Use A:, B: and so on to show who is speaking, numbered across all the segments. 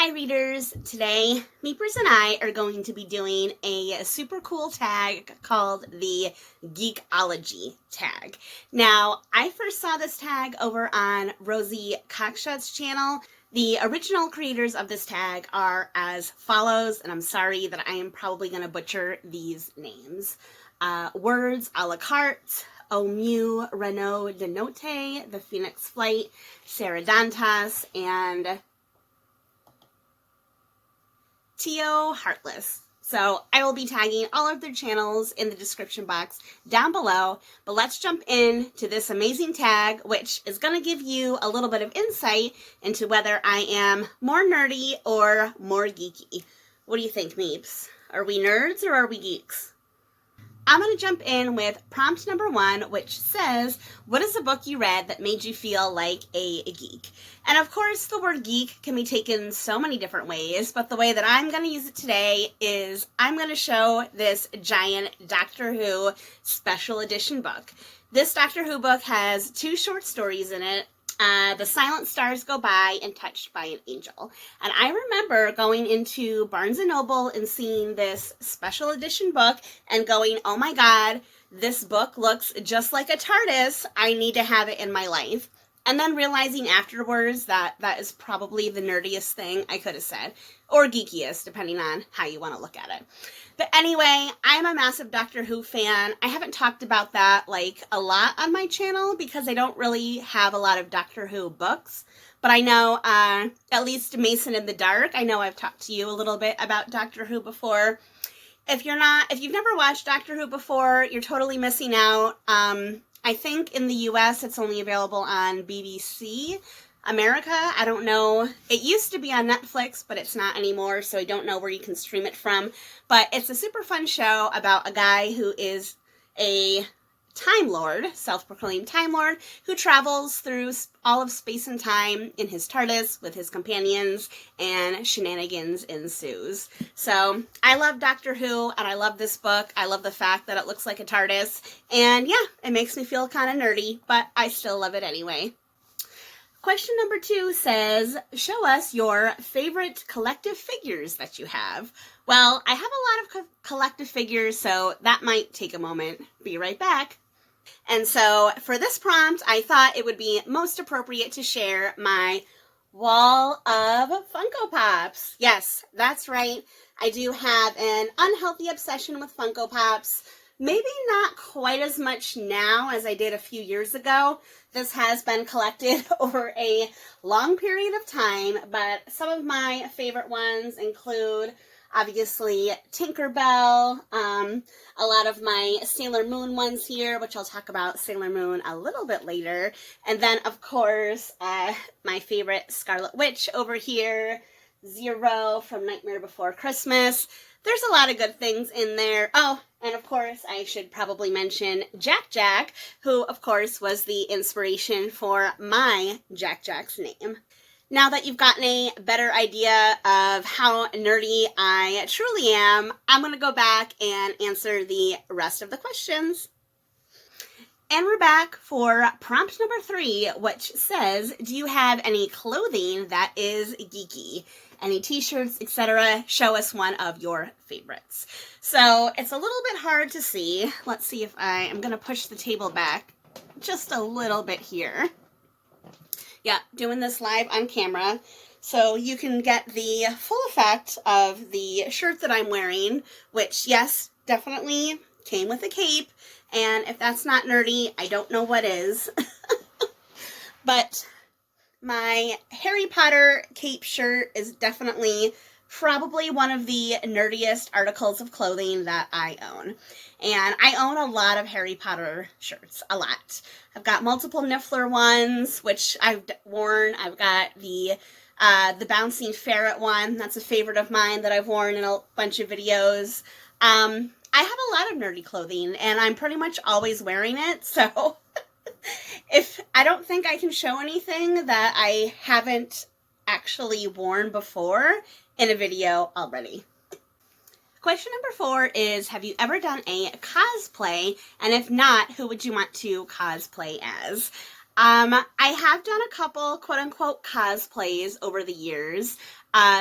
A: Hi readers, today Meepers and I are going to be doing a super cool tag called the Geekology Tag. Now, I first saw this tag over on Rosie Cockshutt's channel. The original creators of this tag are as follows, and I'm sorry that I am probably going to butcher these names. Words a la carte, Omu, Renaud de Note, The Phoenix Flight, Sarah Dantas, and Tio Heartless. So I will be tagging all of their channels in the description box down below, but let's jump in to this amazing tag, which is going to give you a little bit of insight into whether I am more nerdy or more geeky. What do you think, Meeps? Are we nerds or are we geeks? I'm going to jump in with prompt number 1, which says, what is a book you read that made you feel like a geek? And of course, the word geek can be taken so many different ways, but the way that I'm going to use it today is I'm going to show this giant Doctor Who special edition book. This Doctor Who book has 2 short stories in it. The Silent Stars Go By and Touched by an Angel. And I remember going into Barnes & Noble and seeing this special edition book and going, oh my god, this book looks just like a TARDIS. I need to have it in my life. And then realizing afterwards that that is probably the nerdiest thing I could have said. Or geekiest, depending on how you want to look at it. But anyway, I'm a massive Doctor Who fan. I haven't talked about that like a lot on my channel because I don't really have a lot of Doctor Who books. But I know, at least Mason in the Dark, I know I've talked to you a little bit about Doctor Who before. If you've never watched Doctor Who before, you're totally missing out. I think in the US it's only available on BBC America. I don't know. It used to be on Netflix, but it's not anymore, so I don't know where you can stream it from. But it's a super fun show about a guy who is a Time Lord, self-proclaimed Time Lord, who travels through all of space and time in his TARDIS with his companions, and shenanigans ensues. So I love Doctor Who, and I love this book. I love the fact that it looks like a TARDIS, and yeah, it makes me feel kind of nerdy, but I still love it anyway. Question number 2 says, show us your favorite collective figures that you have. Well, I have a lot of collective figures, so that might take a moment. Be right back. And so for this prompt, I thought it would be most appropriate to share my wall of Funko Pops. Yes, that's right. I do have an unhealthy obsession with Funko Pops. Maybe not quite as much now as I did a few years ago. This has been collected over a long period of time, but some of my favorite ones include, obviously, Tinkerbell, a lot of my Sailor Moon ones here, which I'll talk about Sailor Moon a little bit later, and then, of course, my favorite Scarlet Witch over here, Zero from Nightmare Before Christmas. There's a lot of good things in there. Oh, and of course, I should probably mention Jack, who, of course, was the inspiration for my Jack's name. Now that you've gotten a better idea of how nerdy I truly am, I'm going to go back and answer the rest of the questions. And we're back for prompt number 3, which says, do you have any clothing that is geeky? Any t-shirts, etc.? Show us one of your favorites. So it's a little bit hard to see. Let's see if I'm going to push the table back just a little bit here. Yeah, doing this live on camera, so you can get the full effect of the shirt that I'm wearing, which, yes, definitely came with a cape, and if that's not nerdy, I don't know what is. But my Harry Potter cape shirt is definitely probably one of the nerdiest articles of clothing that I own. And I own a lot of Harry Potter shirts, a lot. I've got multiple Niffler ones, which I've worn. I've got the bouncing ferret one. That's a favorite of mine that I've worn in a bunch of videos. I have a lot of nerdy clothing, and I'm pretty much always wearing it, so if I don't think I can show anything that I haven't actually worn before in a video already. Question number 4 is, have you ever done a cosplay? And if not, who would you want to cosplay as? I have done a couple quote-unquote cosplays over the years.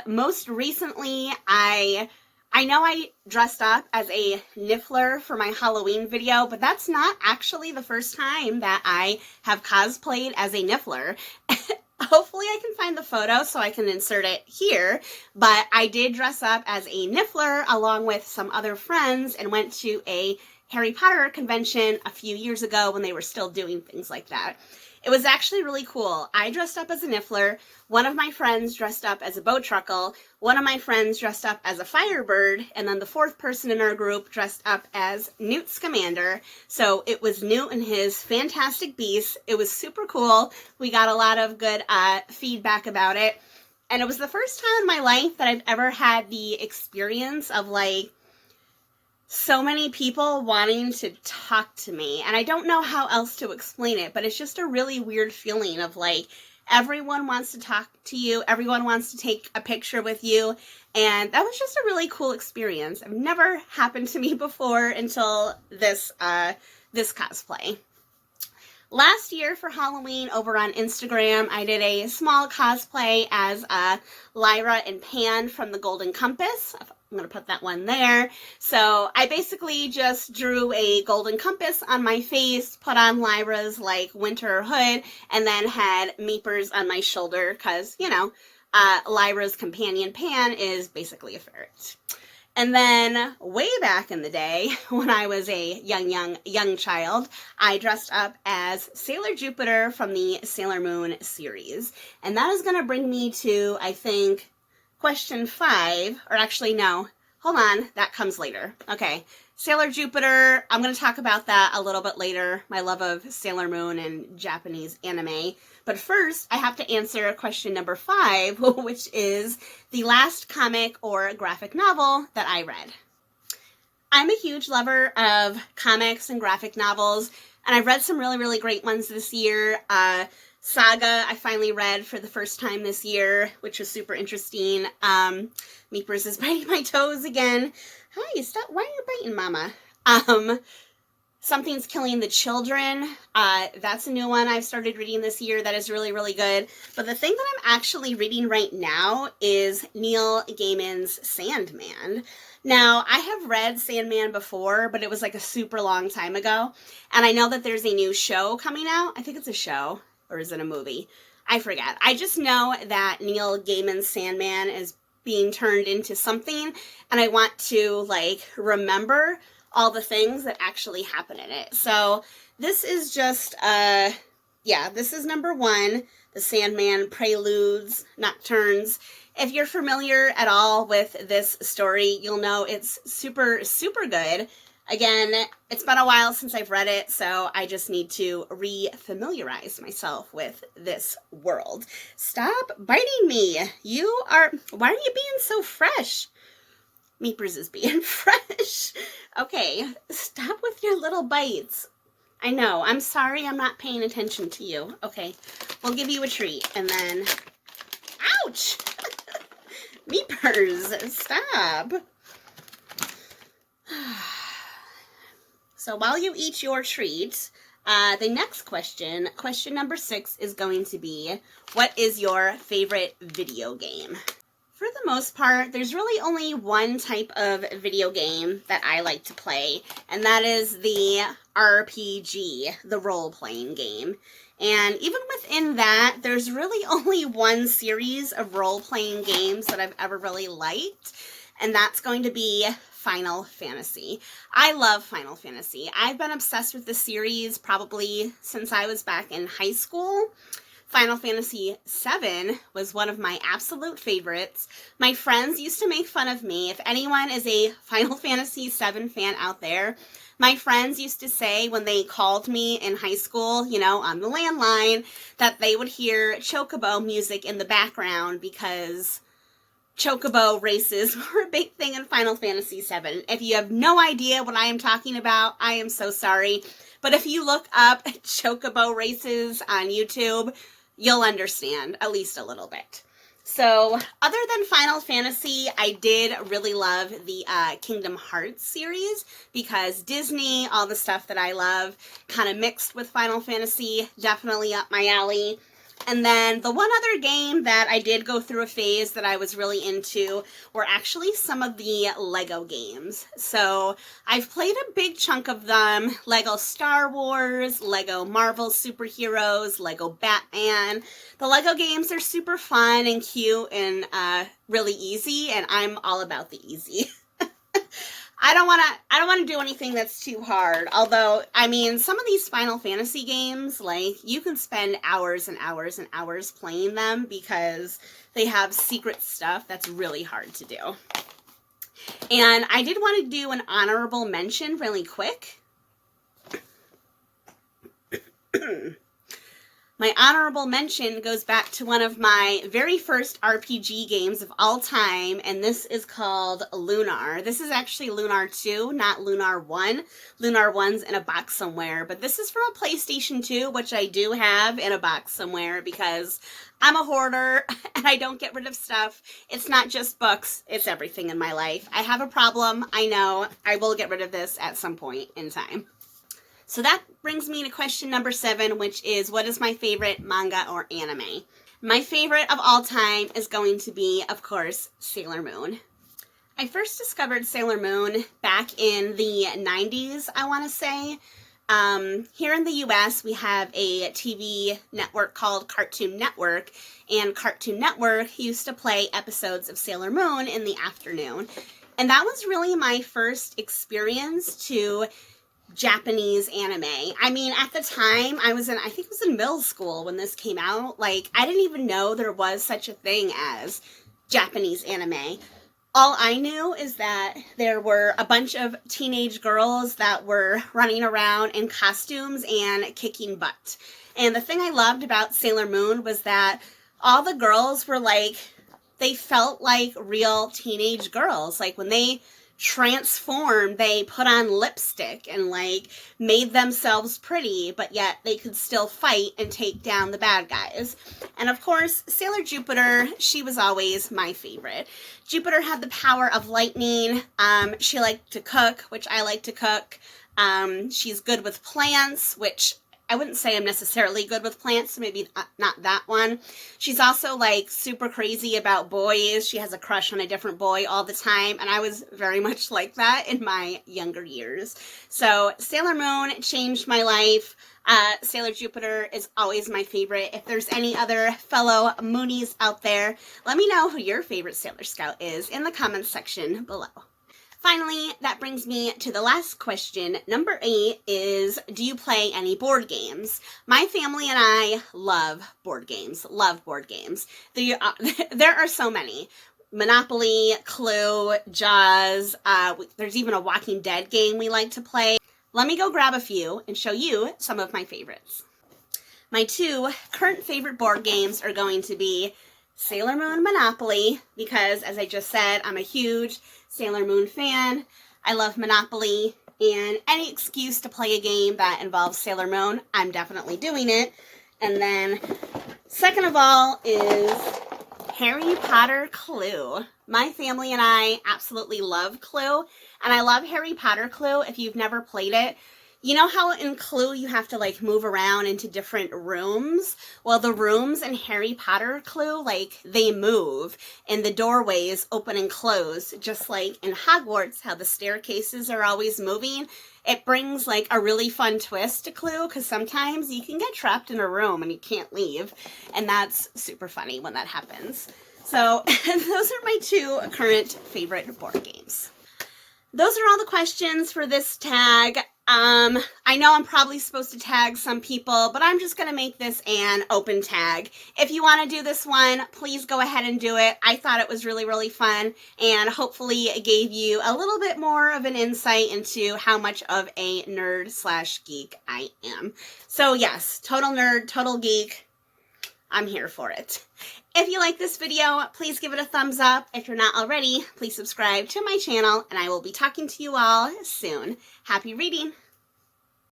A: Most recently, I know I dressed up as a Niffler for my Halloween video, but that's not actually the first time that I have cosplayed as a Niffler. Hopefully I can find the photo so I can insert it here, but I did dress up as a Niffler along with some other friends and went to a Harry Potter convention a few years ago when they were still doing things like that. It was actually really cool. I dressed up as a Niffler, one of my friends dressed up as a Bowtruckle, one of my friends dressed up as a Firebird, and then the fourth person in our group dressed up as Newt Scamander. So it was Newt and his fantastic beasts. It was super cool. We got a lot of good feedback about it. And it was the first time in my life that I've ever had the experience of like so many people wanting to talk to me, and I don't know how else to explain it, but it's just a really weird feeling of like everyone wants to talk to you, everyone wants to take a picture with you, and that was just a really cool experience. It never happened to me before until this cosplay. Last year for Halloween over on Instagram, I did a small cosplay as Lyra and Pan from the Golden Compass. I'm going to put that one there. So I basically just drew a golden compass on my face, put on Lyra's like winter hood, and then had Meepers on my shoulder because, you know, Lyra's companion Pan is basically a ferret. And then way back in the day, when I was a young child, I dressed up as Sailor Jupiter from the Sailor Moon series. And that is going to bring me to, I think, question 5, or actually no, hold on, that comes later. Okay, Sailor Jupiter, I'm going to talk about that a little bit later, my love of Sailor Moon and Japanese anime. But first, I have to answer question number 5, which is the last comic or graphic novel that I read. I'm a huge lover of comics and graphic novels, and I've read some really, really great ones this year. Saga, I finally read for the first time this year, which was super interesting. Meepers is biting my toes again. Hi, stop. Why are you biting, Mama? Something's Killing the Children. That's a new one I've started reading this year that is really, really good. But the thing that I'm actually reading right now is Neil Gaiman's Sandman. Now, I have read Sandman before, but it was like a super long time ago. And I know that there's a new show coming out. I think it's a show. Or is it a movie? I forget. I just know that Neil Gaiman's Sandman is being turned into something, and I want to, like, remember all the things that actually happen in it. So this is just, this is number 1, the Sandman Preludes, Nocturnes. If you're familiar at all with this story, you'll know it's super, super good. Again, it's been a while since I've read it, so I just need to re-familiarize myself with this world. Stop biting me. Why are you being so fresh? Meepers is being fresh. Okay, stop with your little bites. I know, I'm sorry I'm not paying attention to you. Okay, we'll give you a treat, and then... Ouch! Meepers, stop. So while you eat your treat, the next question number 6, is going to be, what is your favorite video game? For the most part, there's really only one type of video game that I like to play, and that is the RPG, the role-playing game. And even within that, there's really only one series of role-playing games that I've ever really liked, and that's going to be Final Fantasy. I love Final Fantasy. I've been obsessed with the series probably since I was back in high school. Final Fantasy VII was one of my absolute favorites. My friends used to make fun of me. If anyone is a Final Fantasy VII fan out there, my friends used to say when they called me in high school, you know, on the landline, that they would hear Chocobo music in the background because Chocobo races were a big thing in Final Fantasy VII. If you have no idea what I am talking about, I am so sorry. But if you look up Chocobo races on YouTube, you'll understand, at least a little bit. So, other than Final Fantasy, I did really love the Kingdom Hearts series because Disney, all the stuff that I love, kind of mixed with Final Fantasy, definitely up my alley. And then the one other game that I did go through a phase that I was really into were actually some of the Lego games. So I've played a big chunk of them. Lego Star Wars, Lego Marvel Superheroes, Lego Batman. The Lego games are super fun and cute and really easy, and I'm all about the easy. I don't want to do anything that's too hard. Although, I mean, some of these Final Fantasy games, like, you can spend hours and hours and hours playing them because they have secret stuff that's really hard to do. And I did want to do an honorable mention really quick. My honorable mention goes back to one of my very first RPG games of all time, and this is called Lunar. This is actually Lunar 2, not Lunar 1. Lunar 1's in a box somewhere, but this is from a PlayStation 2, which I do have in a box somewhere because I'm a hoarder and I don't get rid of stuff. It's not just books, it's everything in my life. I have a problem, I know. I will get rid of this at some point in time. So that brings me to question number 7, which is, what is my favorite manga or anime? My favorite of all time is going to be, of course, Sailor Moon. I first discovered Sailor Moon back in the 90s, I want to say. Here in the US, we have a TV network called Cartoon Network, and Cartoon Network used to play episodes of Sailor Moon in the afternoon. And that was really my first experience to Japanese anime. I mean, at the time, I think it was in middle school when this came out. Like, I didn't even know there was such a thing as Japanese anime. All I knew is that there were a bunch of teenage girls that were running around in costumes and kicking butt. And the thing I loved about Sailor Moon was that all the girls were like, they felt like real teenage girls. Like, when they transformed, they put on lipstick and like made themselves pretty, but yet they could still fight and take down the bad guys. And of course, Sailor Jupiter, she was always my favorite. Jupiter had the power of lightning. She liked to cook, which I like to cook. She's good with plants, which I wouldn't say I'm necessarily good with plants, so maybe not that one. She's also, like, super crazy about boys. She has a crush on a different boy all the time, and I was very much like that in my younger years. So Sailor Moon changed my life. Sailor Jupiter is always my favorite. If there's any other fellow Moonies out there, let me know who your favorite Sailor Scout is in the comments section below. Finally, that brings me to the last question. Number 8 is, do you play any board games? My family and I love board games. Love board games. There are so many. Monopoly, Clue, Jaws. There's even a Walking Dead game we like to play. Let me go grab a few and show you some of my favorites. My 2 current favorite board games are going to be Sailor Moon Monopoly, because as I just said, I'm a huge Sailor Moon fan. I love Monopoly, and any excuse to play a game that involves Sailor Moon, I'm definitely doing it. And then, second of all is Harry Potter Clue. My family and I absolutely love Clue, and I love Harry Potter Clue. If you've never played it, you know how in Clue you have to, like, move around into different rooms? Well, the rooms in Harry Potter Clue, like, they move, and the doorways open and close, just like in Hogwarts, how the staircases are always moving. It brings, like, a really fun twist to Clue, because sometimes you can get trapped in a room and you can't leave, and that's super funny when that happens. So, those are my 2 current favorite board games. Those are all the questions for this tag. I know I'm probably supposed to tag some people, but I'm just going to make this an open tag. If you want to do this one, please go ahead and do it. I thought it was really, really fun, and hopefully it gave you a little bit more of an insight into how much of a nerd/geek I am. So yes, total nerd, total geek. I'm here for it. If you like this video, please give it a thumbs up. If you're not already, please subscribe to my channel, and I will be talking to you all soon. Happy reading!